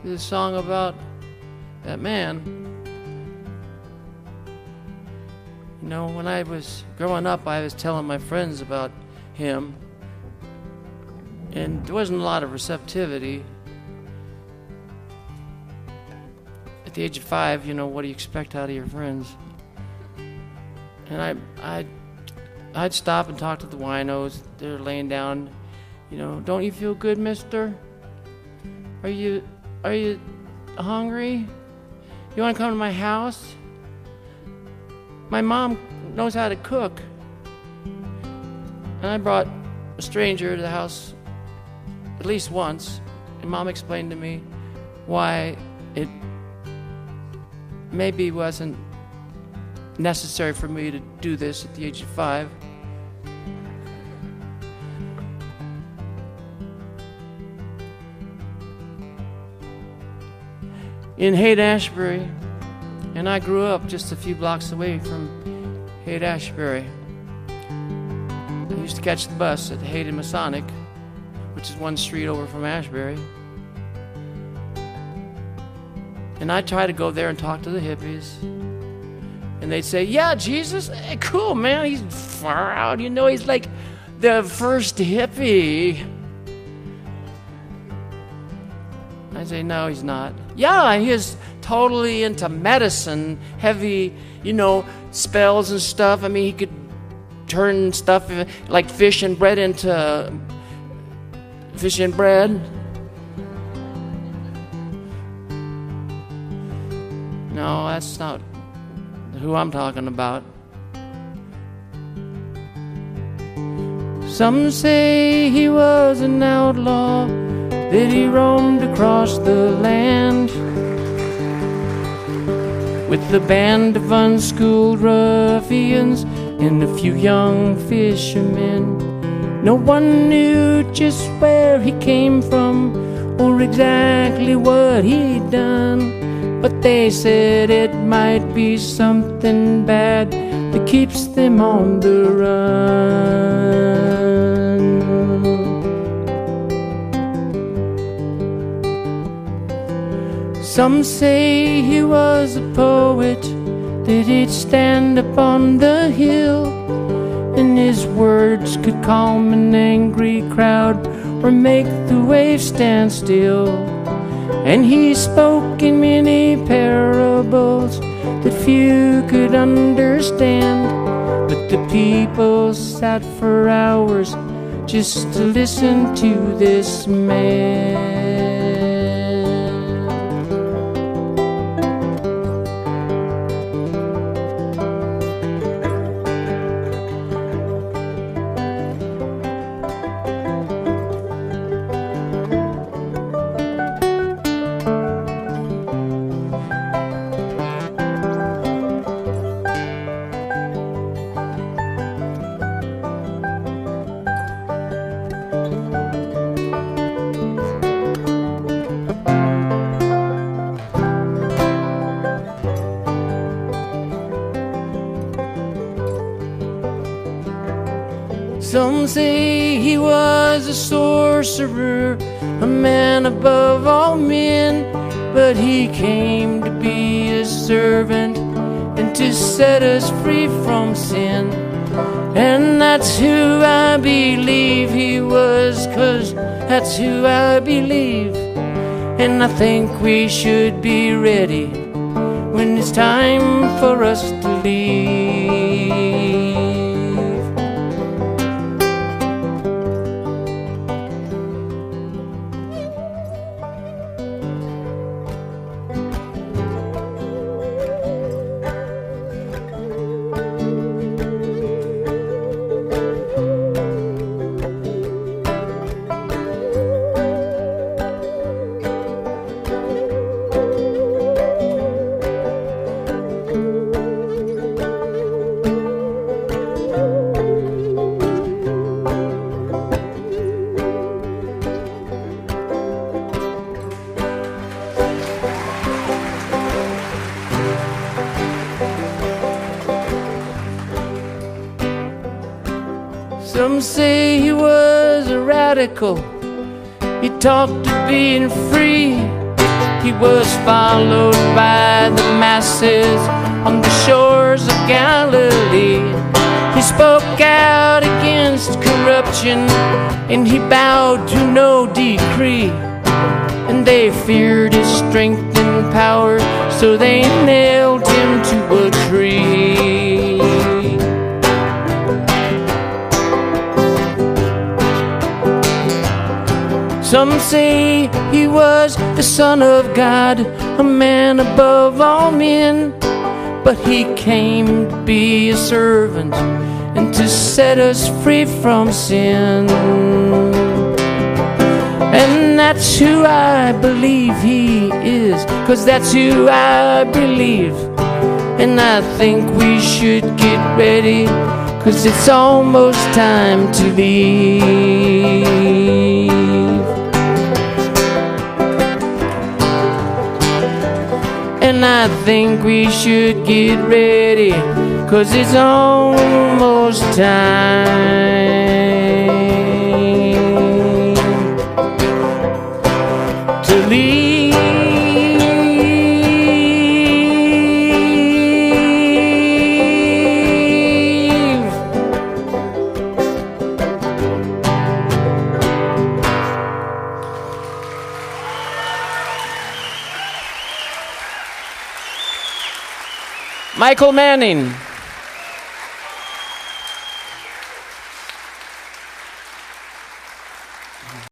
this song about that man. You know, when I was growing up, I was telling my friends about him, and there wasn't a lot of receptivity. At the age of 5, you know, what do you expect out of your friends? And I'd stop and talk to the winos. They're laying down, you know, don't you feel good, mister? Are you hungry? You want to come to my house? My mom knows how to cook. And I brought a stranger to the house at least once, and Mom explained to me why it maybe wasn't necessary for me to do this at the age of 5. In Haight-Ashbury, and I grew up just a few blocks away from Haight-Ashbury. I used to catch the bus at Haight and Masonic, which is one street over from Ashbury. And I'd try to go there and talk to the hippies. And they'd say, yeah, Jesus, hey, cool, man, he's far out, you know, he's like the first hippie. I'd say, no, he's not. Yeah, he's totally into medicine, heavy, you know, spells and stuff. I mean, he could turn stuff like fish and bread into fish and bread. No, that's not who I'm talking about. Some say he was an outlaw, that he roamed across the land with a band of unschooled ruffians and a few young fishermen. No one knew just where he came from or exactly what he'd done, but they said it might be something bad that keeps them on the run. Some say he was a poet, that he'd stand up on the hill, and his words could calm an angry crowd or make the waves stand still. And he spoke in many parables that few could understand, but the people sat for hours just to listen to this man. Some say he was a sorcerer, a man above all men, but he came to be a servant and to set us free from sin. And that's who I believe he was, 'cause that's who I believe. And I think we should be ready when it's time for us to leave. Some say he was a radical. He talked of being free, he was followed by the masses on the shores of Galilee. He spoke out against corruption, and he bowed to no decree. And they feared his strength and power, so they nailed him to a tree. Some say he was the Son of God, a man above all men. But he came to be a servant and to set us free from sin. And that's who I believe he is, 'cause that's who I believe. And I think we should get ready, 'cause it's almost time to leave. And I think we should get ready, 'cause it's almost time to leave. Michael Manning.